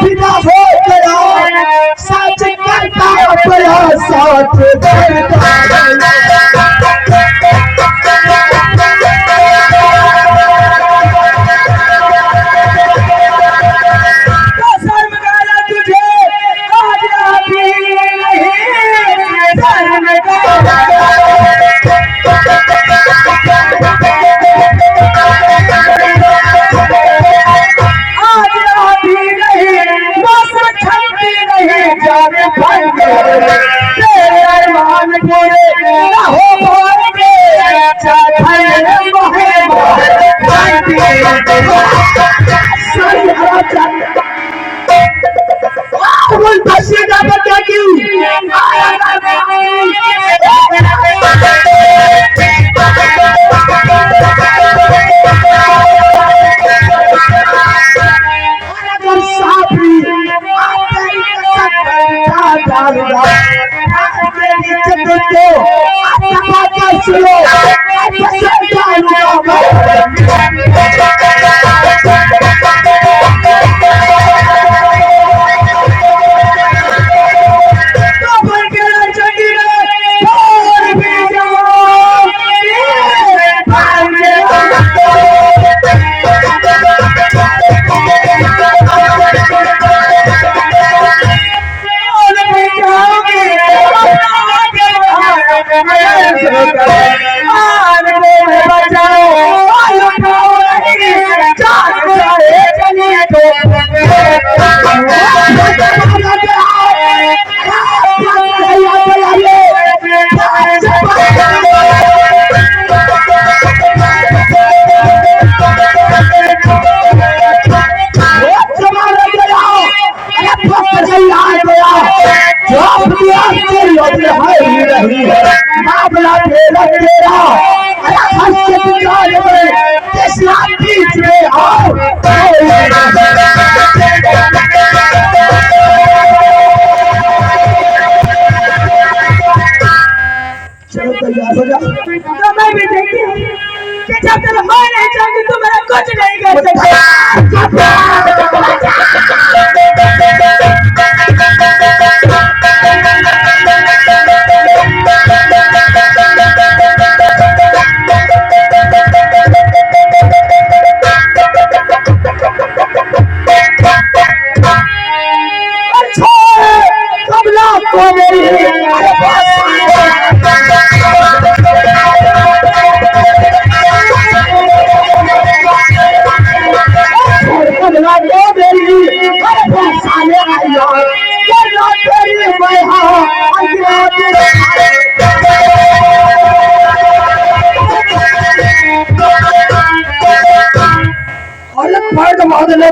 पिता हो गया सच करता बड़ा साथ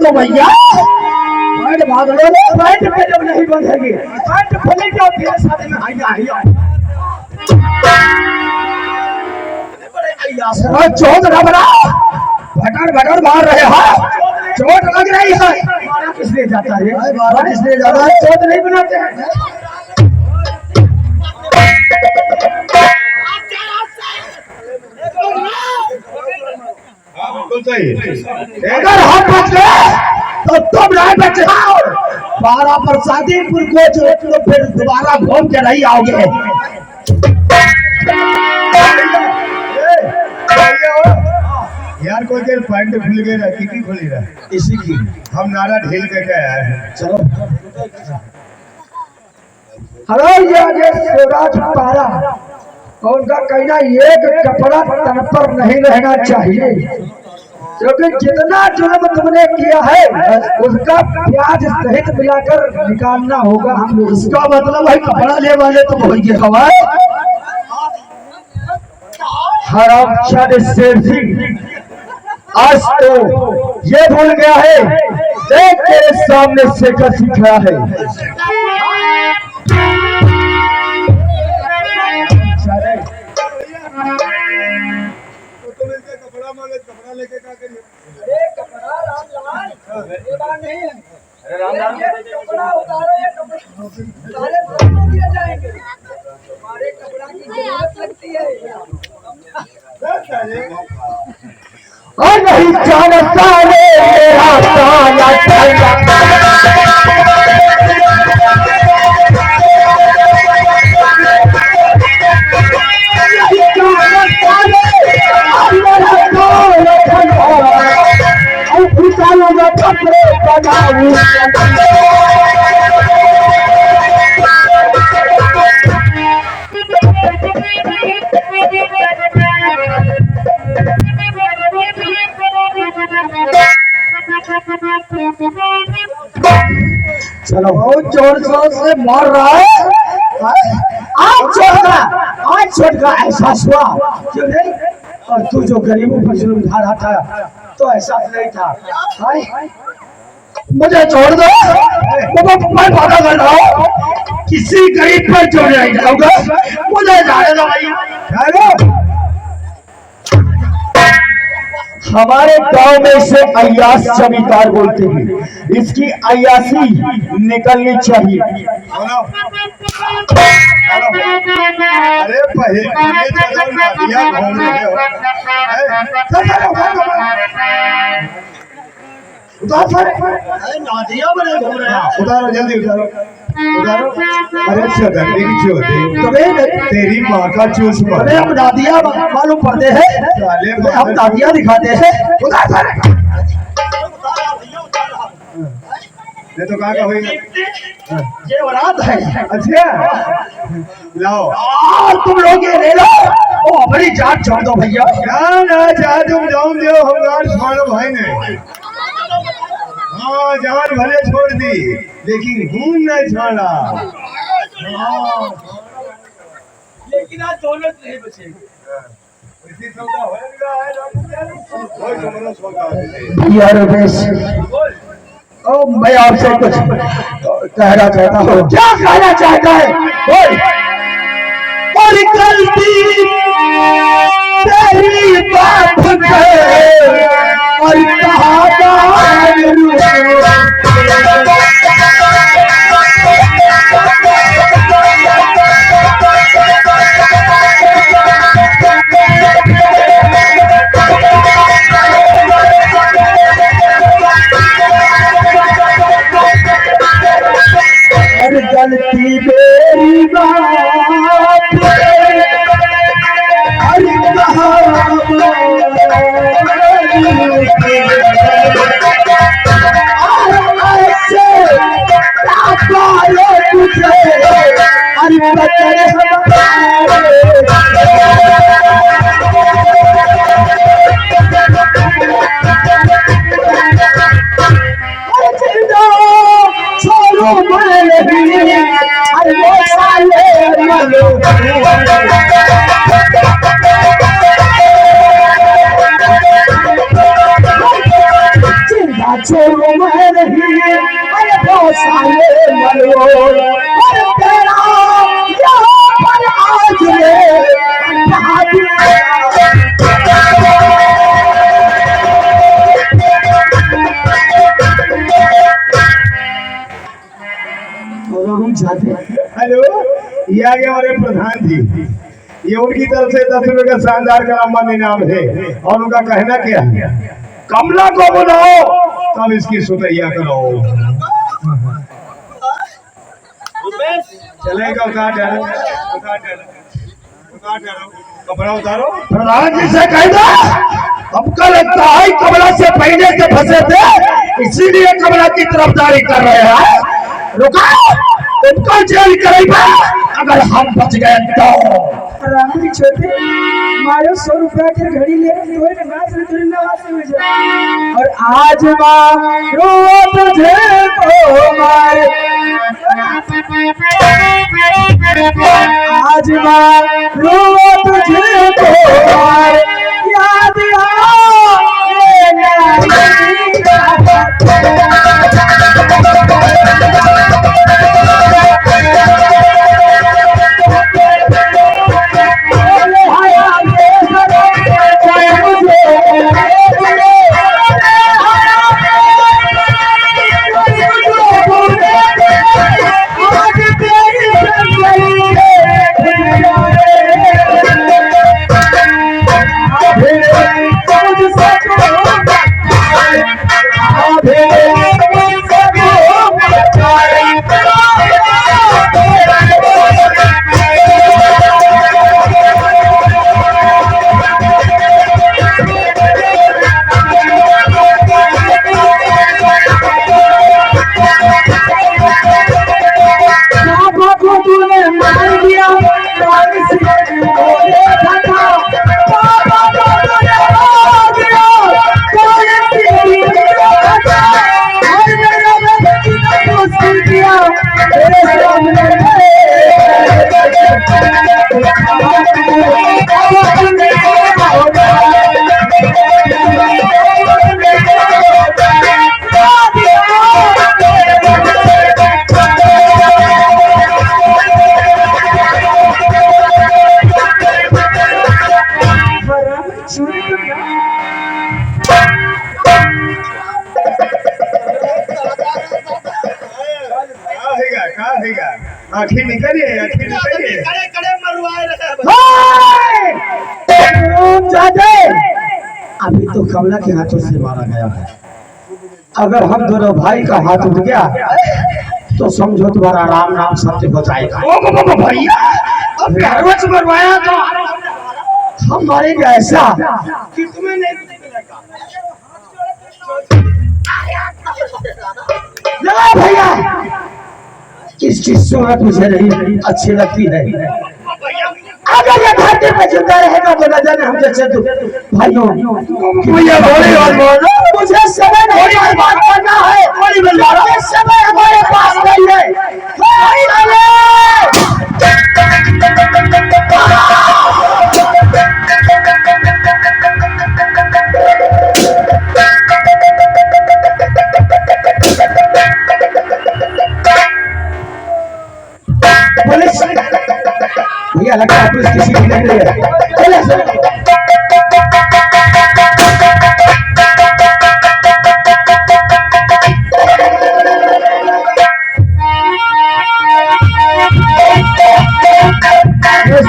तो भैया पैंट बांधो पैंट पे जब नहीं बंधेगी पैंट फले जाओ तेरे साथ में चोट ना बना भटर भटर मार रहे हो चोट लग रही है मारा किसने जाता है मारा किसने जाता है चोट नहीं बनाते हैं अगर हम बच गए तो तुम नहीं बचे बारा प्रसादीपुर को जो तो फिर दोबारा घूम के नहीं आओगे यार कोई देर पैंट खुल गई रहा की खुली रहा इसी की हम नारा ढील के आए हैं। चलो हेलो ये शिवराज पारा उनका कहना एक कपड़ा तन पर नहीं रहना चाहिए क्योंकि जितना जुर्म तुमने किया है उसका प्याज सहित मिलाकर निकालना होगा हम लोग। इसका मतलब है कपड़ा ले वाले तो होंगे हवाए हरामजादे शेर सिंह आज तो ये भूल गया है देख तेरे सामने से कर सीखा है कपड़ा लेके क्या करिए कपड़ा नहीं है कपड़ा उतारो ये कपड़ा दिए जाएंगे हमारे कपड़ा की जरूरत लगती है और नहीं जानता है मेरा काला काला कपड़े बनाऊ चलो बहुत जोर जोर से मार रहा है। आज छोड़ का एहसास हुआ क्यों नहीं? और तू जो गरीबों पर जुल्म ढा रहा था तो एहसास नहीं था। हाय मुझे छोड़ दो, मैं वादा कर रहा हूँ किसी गरीब पर जो नहीं जाऊंगा। मुझे जाने दो भैया। हमारे गांव में इसे अय्यास जमींदार बोलते हैं। इसकी अय्यासी निकलनी चाहिए। अरे पहले नादिया घूम रहे हो। नादिया बने घूम रहे हैं। उतारो जल्दी उतारो उतारो। अरे चौधरी की चौधरी तेरी माँ का चूस मारे। हम नादिया मालूम पड़ते हैं, हम नादिया दिखाते हैं। ये तो कहाँ का हुई? ये औलाद है। अच्छा लाओ और तुम लोग ये ले लो। ओ बड़ी जान छोड़ दो भैया। ना चाहे तुम जाऊं दो, हम जान छोड़ो भाई ने। हाँ जान भले छोड़ दी लेकिन खून नहीं छोड़ा। लेकिन आज दौलत नहीं बचेगी। ओ मैं आपसे कुछ कहना चाहता हूँ। क्या कहना चाहता है? बोल। और गलती तेरी बात है और गलती मेरी बात छोड़ो मैं नहीं। अरे बहुत सारे मरो और तेरा यहाँ पर आज हेलो ये आगे हमारे प्रधान जी, ये उनकी तरफ से 10 रुपए का शानदार करामान इनाम है और उनका कहना क्या है? कमला को बुलाओ तब इसकी सुतैया करो। चलेगा उतार डालो कपड़ा उतारो। प्रधान जी से कह दो हमको लगता है कमला से पहले से फंसे थे इसीलिए कमला की तरफदारी कर रहे हैं। रुको उनको जेल करेगा अगर हम बच गए तो। रामजी छोटे मारो 100 रुपया की घड़ी ले और आज मारो तुझे तो मारे। आज मारो तुझे तो मारे याद आखिर निकलिए, आखिर निकलिए। कड़े कड़े मरवाए रहे अभी तो कमला के हाथों से मारा गया है। अगर हम दोनों भाई का हाथ उठ गया तो समझो तुम्हारा राम नाम सत्य हो जाएगा। ओ भैया, अब प्यारवा से मरवाया तो हम मारेंगे ऐसा कि तुम्हें नहीं लगा भैया। इसकी सूरत मुझे नहीं अच्छी लगती है। अगर ये धरती पे जिंदा रहेगा तो न जाने हम जैसे भाइयों भैया थोड़ी बात बोलो। मुझे समय नहीं बात करना है। ये समय हमारे पास नहीं है। पुलिस भैया लगता है पुलिस किसी की नहीं है।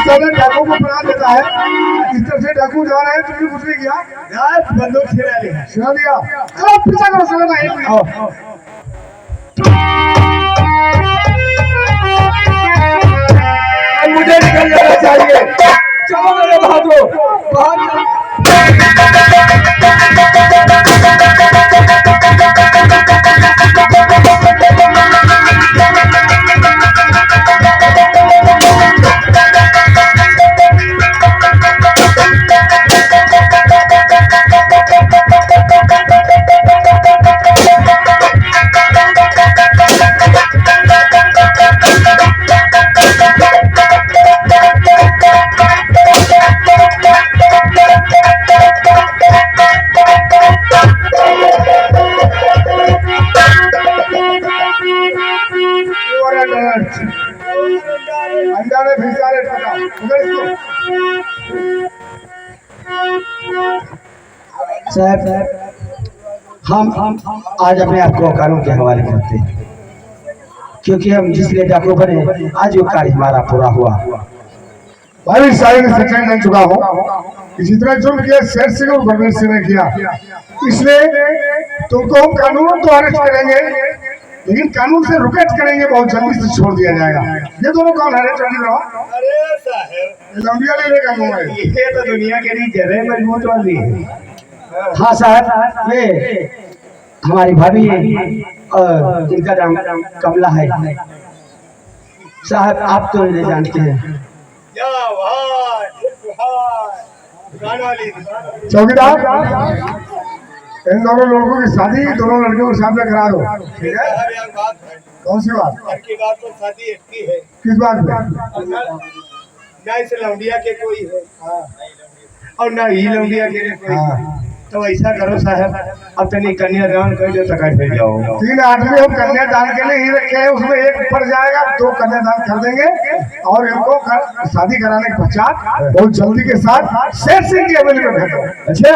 चले डाकू को बना देता है। इस तरह से डाकू जा रहे हैं, तुमने कुछ नहीं किया यार, बंदूक छिड़ा लिया। चलो पीछा करो, चलो भाई। मुझे निकल जाना चाहिए। चलो मेरे भाइयों अंदारे भिसारे पता उधर इसको। साहब हम आज अपने आप को कानून के हवाले करते हैं, क्योंकि हम जिसलिए डाकू बने आज वो कार्य हमारा पूरा हुआ। भाई सारी सच्चाई जान चुका हूँ कि जितना जुर्म किया शेर सिंह और बलवीर सिंह ने किया, इसलिए तुमको हम कानून तो अरेस्ट करेंगे, लेकिन कानून से रुकेट करेंगे, बहुत जल्दी से छोड़ दिया जाएगा। ये दोनों कौन है? अरे साहब लंबिया ले लेगा मोबाइल। ये तो दुनिया के लिए जगह मजबूत वाली है। हाँ साहब, ये हमारी भाभी है और इनका नाम कमला है। साहब आप तो इन्हें जानते हैं। चौकीदार, इन दोनों लोगों की शादी दोनों लड़कियों के सामने करा दो, ठीक है? कौन सी बात? की बात तो शादी इतनी है, किस बात पे? ना इस लौंडिया के कोई है और ना ही लौंडिया के कोई। तो ऐसा करो साहब, अब तनी कन्यादान कर दो तो कर जाओ। 3 आदमी हम कन्यादान के लिए ही रखे हैं, उसमें एक पड़ जाएगा, 2 कन्यादान कर देंगे और इनको शादी कराने के पश्चात बहुत जल्दी के साथ शेर सिंह की हवेली में भेजो। अच्छा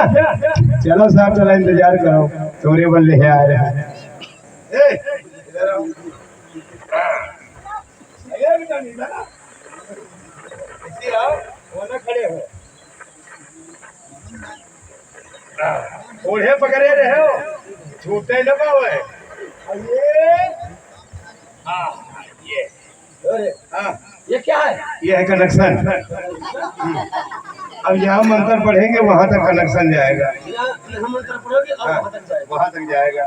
चलो साहब, चलो इंतजार करो, तोरे बल्ले आ रहे हैं। खड़े हो, ओढ़े पकड़े रहे हो, छूटे न पावे। ये क्या है? ये है कनेक्शन। अब यहाँ मंत्र पढ़ेंगे वहाँ तक कनेक्शन जाएगा, वहाँ तक जाएगा।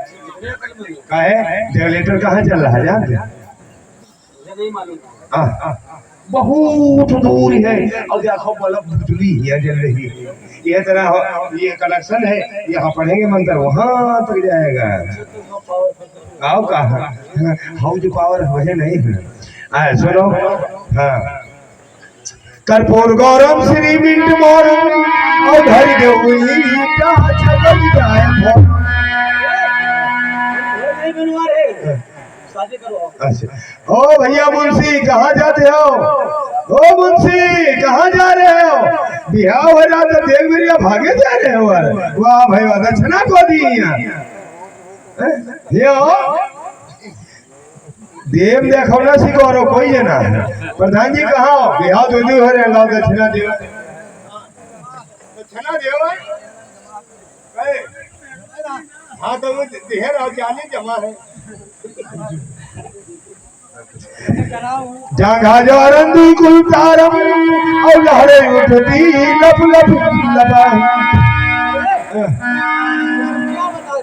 काहे जनरेटर कहाँ चल रहा है जानते? बहुत दूर है और देखो बल्ब बिजली है जल रही है। ये तरह ये कनेक्शन है, यहाँ पढ़ेंगे मंत्र वहाँ तक जाएगा। आओ कहा हाउ जो पावर वह नहीं है। सुनो, हाँ, कर्पूर गौरव श्री मिंट मोरम और धरि देवुलीटा चल जाए अच्छा। ओ भैया मुंशी कहाँ जाते हो? ओ मुंशी कहाँ जा रहे हो? बिहार हो जाता देख मेरिया भागे जा रहे हो। वाह भाई वाह, दक्षिणा को दी देव देखो ना सिको कोई है ना प्रधान जी कहा बिहाव दो हो रहे लाओ दक्षिणा देव दक्षिणा देव हाँ तो वो देहर और जाने जमा है जागा जोरंदी कुलतारम और लहरे उठती लब लब लबा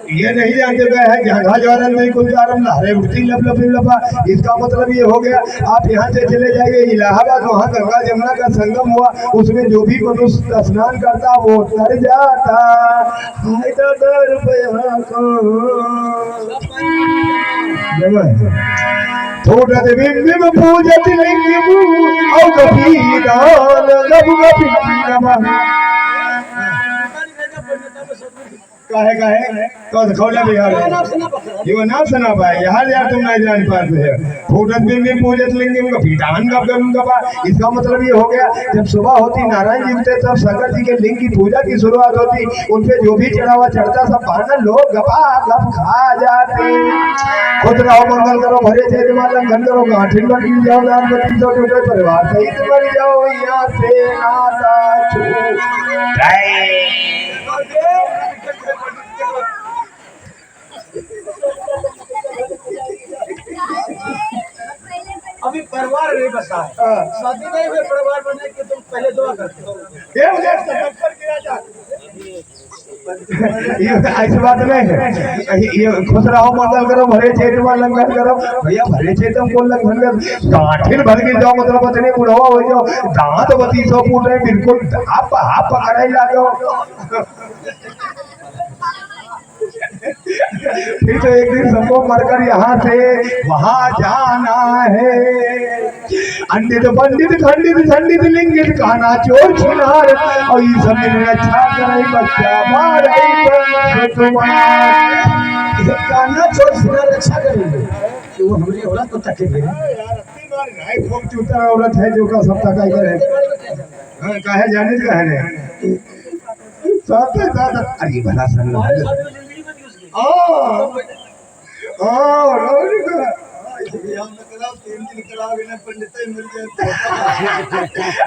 ये नहीं जानते गए हैं जहाँ जवारन नहीं कुल जारम लहरे उठती लब लब लबा इसका मतलब ये हो गया आप यहाँ से चले जाइए इलाहाबाद वहाँ गंगा जमुना का संगम हुआ उसमें जो भी मनुष्य स्नान करता वो तर जाता हाय दर थोड़ा बिंब पूजत लिंग और गभीरान लब गभीरम काहे तो खौला बिहार ये नाम सुना पाए यार तुम नहीं जान पाते हैं फूटत बिंब पूजत लिंगम का पीठान का इसका मतलब ये हो गया जब सुबह होती नारायण जी उठते तब शंकर जी के लिंग की पूजा की शुरुआत होती उन पे जो भी चढ़ावा चढ़ता सब बहाना लोग गपा गप खा जाते खुद रहो मंगल करो भरे छेद मालम घन करो गांठिन बन जाओ दान बत्ती तो टूटे परिवार सहित मर जाओ यहाँ से नाता अभी परिवार नहीं बसा है शादी नहीं हुए परिवार बनने के तुम पहले दुआ करते हो ये ऐसी बात नहीं है ये खुश रहो मंगल करो भरे छेद में लंघन करो भैया भरे छेद में कौन लंघन कर गांठिन भर के जाओ मतलब बतने बुढ़वा हो जाओ दांत बती सौ फूट रहे बिल्कुल हाप पकड़ा ही लागो फिर तो एक दिन सबको मरकर यहाँ से वहाँ जाना है अंडित पंडित खंडित खंडित लिंगित खाना चोर छिनार और ये सब मिलने अच्छा करे बच्चा मारे गाना चोर छिनार अच्छा करेंगे कि वो हमारी औरत को तकेंगे खूब चूतर औरत है जो का सब तक करे कहे जाने कहने अरे भला सन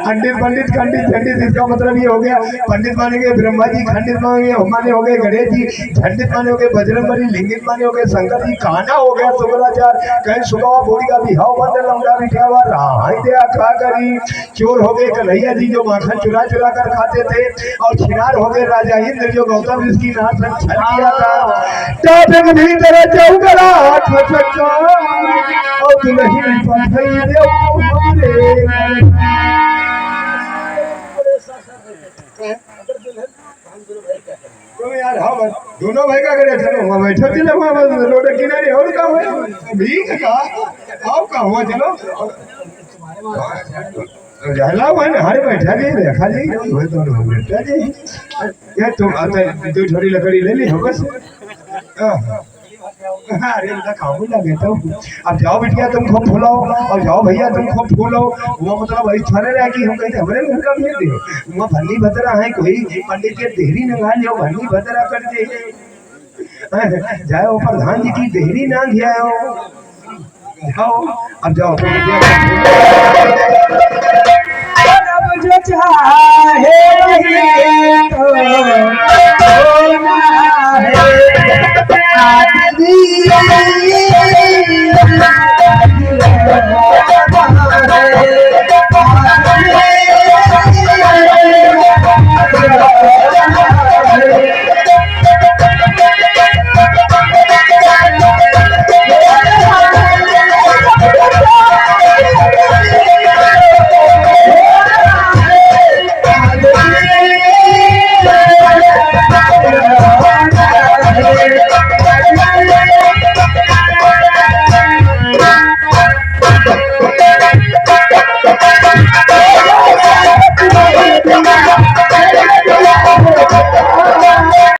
पंडित पंडित खंडित खंडित इसका मतलब ये हो गया पंडित मानेंगे ब्रह्मा जी खंडित माने हो गए गणेश जी खंडित माने हो गए बजरंगबली लिंगित माने हो गए शंकर जी काना हो गया शुक्राचार्य कहीं सुबह बोड़ी का बिहाव बंद लौंडा बिठा हुआ राय दया खा करी चोर हो गए कन्हैया जी जो माखन चुरा चुरा कर खाते थे और छिनार हो गए राजा इंद्र जो गौतम ऋषि नाथ छल किया था भीतर चौकड़ा और दुल्हन पठई देव यार हाँ दोनों भाई का करे चलो वहाँ बैठो चलो वहाँ रोड किनारे और का है भीख का आप का हुआ चलो जहला हुआ ना हरे बैठा जी देखा जी वो तो बैठा जी ये तुम दो छोरी लकड़ी ले ली हो बस अरे उनका काम लगे तो अब जाओ बिटिया तुम खूब फूलाओ और जाओ भैया तुम खूब फूलो वो मतलब वही छाने रहा कि हम कहीं हमारे घर का भेज दो वहाँ भल्ली भतरा है कोई पंडित के देहरी नंगा लियो भल्ली भतरा कर दे जाओ प्रधान जी की देहरी ना गया हो जाओ अब जाओ जो चाहे